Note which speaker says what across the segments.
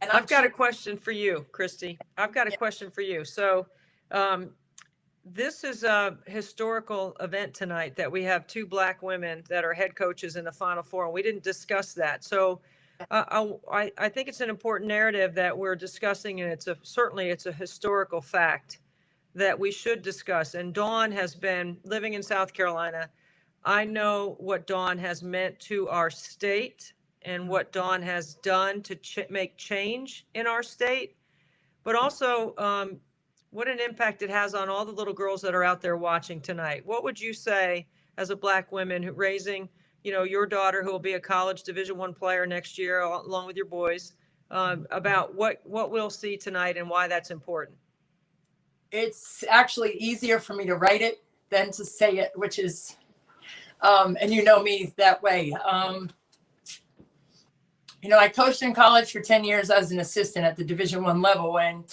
Speaker 1: And
Speaker 2: I've got a question for you, Christy. I've got a question for you. So, this is a historical event tonight that we have two Black women that are head coaches in the Final Four, and we didn't discuss that. So, I think it's an important narrative that we're discussing, and certainly it's a historical fact that we should discuss. And Dawn has been living in South Carolina. I know what Dawn has meant to our state and what Dawn has done to make change in our state, but also what an impact it has on all the little girls that are out there watching tonight. What would you say as a Black woman raising, your daughter who will be a college Division I player next year, along with your boys, about what we'll see tonight and why that's important?
Speaker 1: It's actually easier for me to write it than to say it, which is, and you know me that way. I coached in college for 10 years as an assistant at the Division I level. And,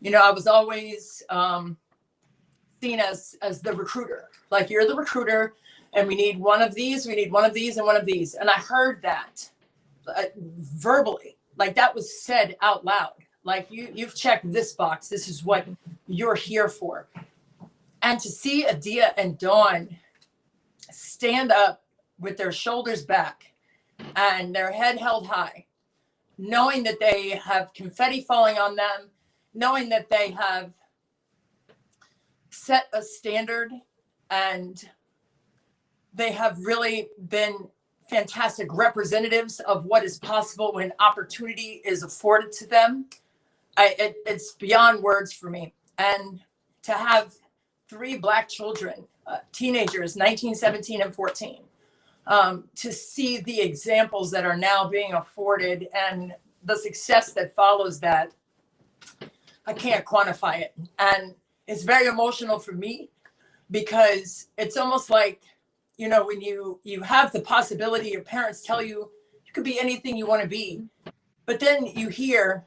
Speaker 1: I was always seen as the recruiter. Like, you're the recruiter and we need one of these, we need one of these and one of these. And I heard that verbally, like that was said out loud. Like, you've checked this box. This is what you're here for. And to see Adia and Dawn stand up with their shoulders back and their head held high, knowing that they have confetti falling on them, knowing that they have set a standard and they have really been fantastic representatives of what is possible when opportunity is afforded to them. It's beyond words for me. And to have 3 Black children, teenagers, 19, 17, and 14, to see the examples that are now being afforded and the success that follows that, I can't quantify it. And it's very emotional for me because it's almost like, when you have the possibility, your parents tell you, you could be anything you want to be. But then you hear,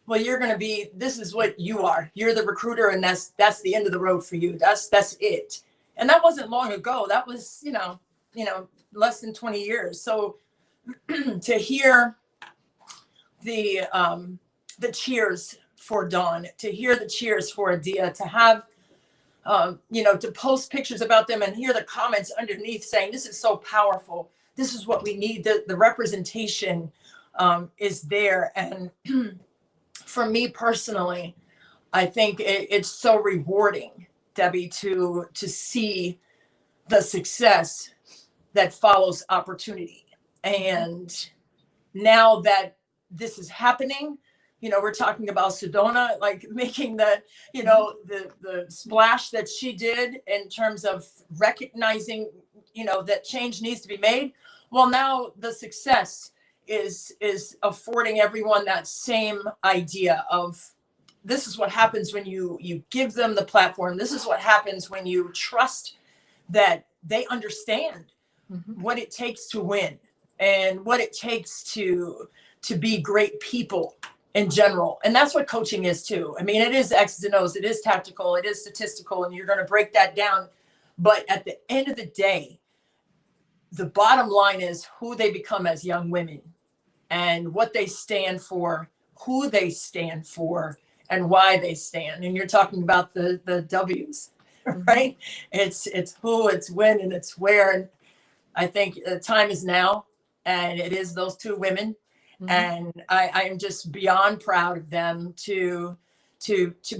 Speaker 1: well, you're going to be, this is what you are. You're the recruiter, and that's the end of the road for you. That's it. And that wasn't long ago. That was, less than 20 years. So to hear the cheers for Dawn, to hear the cheers for Adia, to have, to post pictures about them and hear the comments underneath saying, this is so powerful. This is what we need. The representation is there. And for me personally, I think it's so rewarding, Debbie, to see the success that follows opportunity. And now that this is happening, we're talking about Sedona, like making the splash that she did in terms of recognizing, that change needs to be made. Well, now the success is affording everyone that same idea of, this is what happens when you give them the platform. This is what happens when you trust that they understand what it takes to win and what it takes to be great people in general. And that's what coaching is too. I mean, it is X's and O's, it is tactical, it is statistical, and you're going to break that down. But at the end of the day, the bottom line is who they become as young women and what they stand for, who they stand for, and why they stand. And you're talking about the W's, right? It's who, it's when, and it's where. And I think the time is now, and it is those 2 women. And I am just beyond proud of them to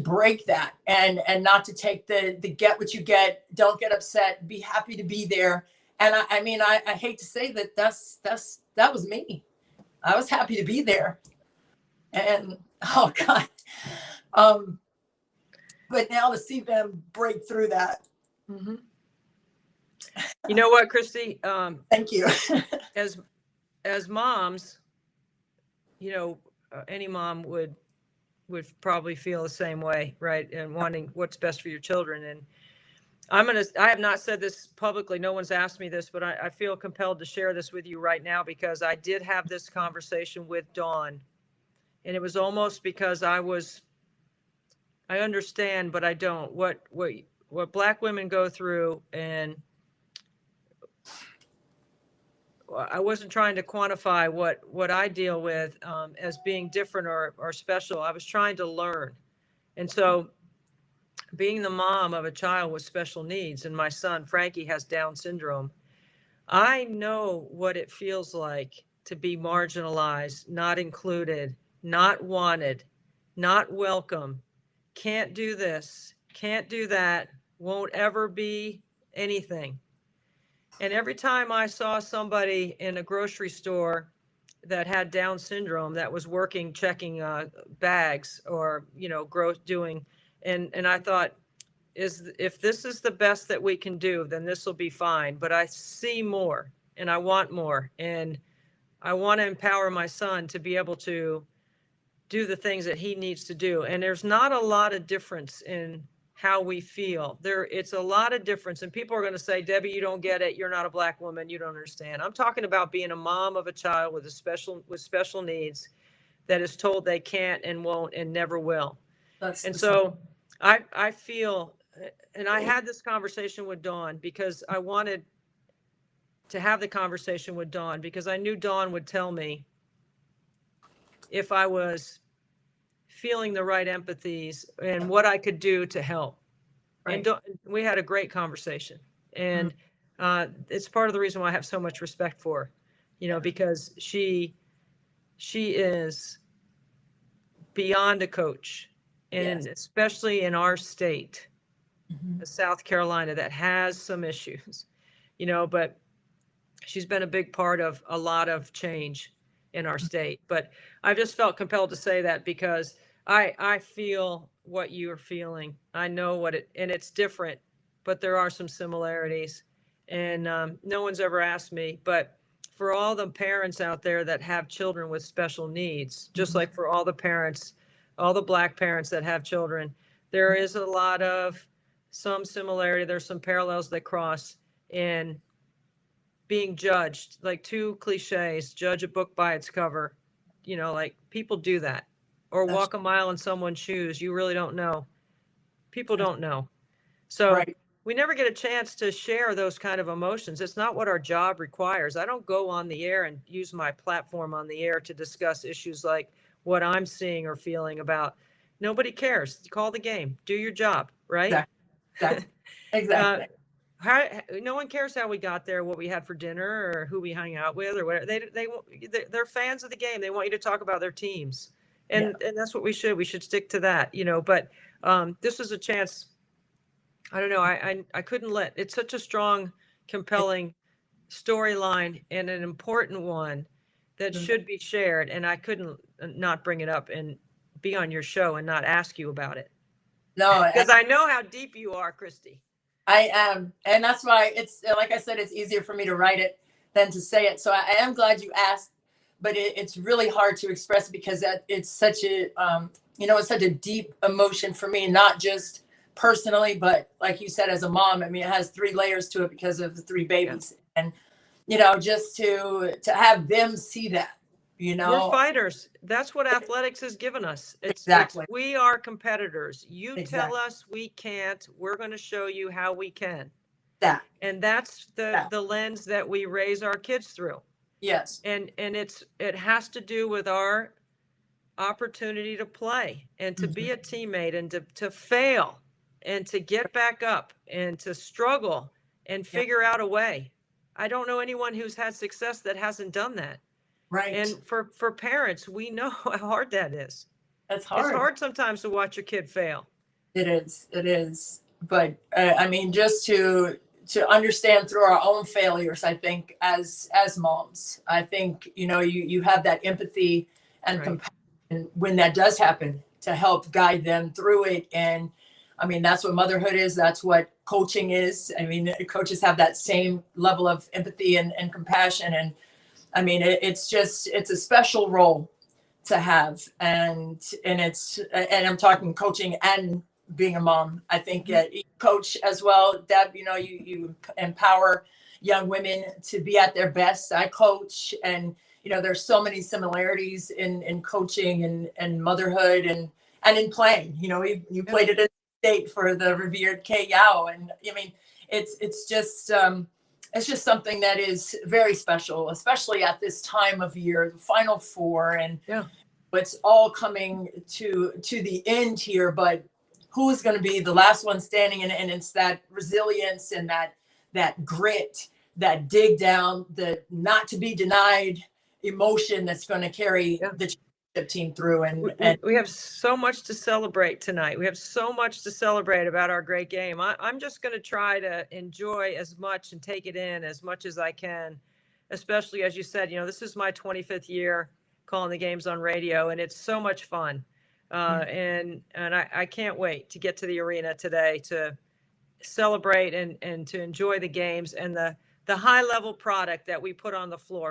Speaker 1: break that and not to take the get what you get, don't get upset, be happy to be there. And I hate to say that that was me. I was happy to be there. And oh God. But now to see them break through that.
Speaker 2: You know what, Christy?
Speaker 1: Thank you.
Speaker 2: as moms, any mom would probably feel the same way, right? And wanting what's best for your children. And I have not said this publicly. No one's asked me this, but I feel compelled to share this with you right now because I did have this conversation with Dawn, and it was almost because I understand, but I don't what Black women go through and I wasn't trying to quantify what I deal with as being different or special. I was trying to learn. And so being the mom of a child with special needs, and my son, Frankie, has Down syndrome, I know what it feels like to be marginalized, not included, not wanted, not welcome, can't do this, can't do that, won't ever be anything. And every time I saw somebody in a grocery store that had Down syndrome that was working, checking bags or, doing, and I thought, if this is the best that we can do, then this will be fine. But I see more and I want more. And I want to empower my son to be able to do the things that he needs to do. And there's not a lot of difference in how we feel. It's a lot of difference. And people are going to say, Debbie, you don't get it. You're not a Black woman. You don't understand. I'm talking about being a mom of a child with special needs that is told they can't and won't and never will. So I feel, and I had this conversation with Dawn because I wanted to have the conversation with Dawn because I knew Dawn would tell me if I was feeling the right empathies and what I could do to help. Right. And we had a great conversation. And it's part of the reason why I have so much respect for her, because she is beyond a coach. And especially in our state, South Carolina, that has some issues, but she's been a big part of a lot of change in our state. But I just felt compelled to say that because I feel what you're feeling. I know and it's different, but there are some similarities. And no one's ever asked me, but for all the parents out there that have children with special needs, just like for all the parents, all the Black parents that have children, there is a lot of some similarity. There's some parallels that cross in being judged, like two cliches, judge a book by its cover, like people do that, or walk a mile in someone's shoes. You really don't know. People don't know. So we never get a chance to share those kind of emotions. It's not what our job requires. I don't go on the air and use my platform on the air to discuss issues like what I'm seeing or feeling about. Nobody cares. Call the game. Do your job, right?
Speaker 1: Exactly.
Speaker 2: No one cares how we got there, what we had for dinner, or who we hung out with, or whatever. They're fans of the game. They want you to talk about their teams, and that's what we should stick to that, But this is a chance. I don't know. I couldn't let. It's such a strong, compelling storyline and an important one that should be shared, and I couldn't not bring it up and be on your show and not ask you about it.
Speaker 1: No,
Speaker 2: because I know how deep you are, Christy.
Speaker 1: I am. And that's why it's, like I said, it's easier for me to write it than to say it. So I am glad you asked, but it's really hard to express because it's such a, it's such a deep emotion for me, not just personally, but like you said, as a mom. I mean, it has 3 layers to it because of the 3 babies. And, just to have them see that,
Speaker 2: We're fighters. That's what athletics has given us.
Speaker 1: Exactly.
Speaker 2: We are competitors. You tell us we can't, we're going to show you how we can. And that's the lens that we raise our kids through.
Speaker 1: Yes.
Speaker 2: And it has to do with our opportunity to play and to be a teammate and to fail and to get back up and to struggle and figure out a way. I don't know anyone who's had success that hasn't done that.
Speaker 1: Right.
Speaker 2: And for parents, we know how hard that is.
Speaker 1: That's hard.
Speaker 2: It's hard sometimes to watch your kid fail.
Speaker 1: It is. But I mean, just to understand through our own failures, I think as moms, I think, you have that empathy and compassion when that does happen to help guide them through it. And I mean, that's what motherhood is. That's what coaching is. I mean, coaches have that same level of empathy and compassion. And I mean, it's a special role to have. And I'm talking coaching and being a mom. I think you coach as well, Deb, you empower young women to be at their best. I coach, and, there's so many similarities in coaching and motherhood and in playing. You played it in state for the revered Kay Yao. And I mean, it's just, it's just something that is very special, especially at this time of year, the Final Four, and
Speaker 2: Yeah.
Speaker 1: it's all coming to the end here. But who's going to be the last one standing? And it's that resilience and that grit, that dig down, the not to be denied emotion that's going to carry the championship team through. And
Speaker 2: we have so much to celebrate tonight. We have so much to celebrate about our great game. I'm just going to try to enjoy as much and take it in as much as I can, especially as you said, this is my 25th year calling the games on radio, and it's so much fun. And I can't wait to get to the arena today to celebrate and to enjoy the games and the high level product that we put on the floor.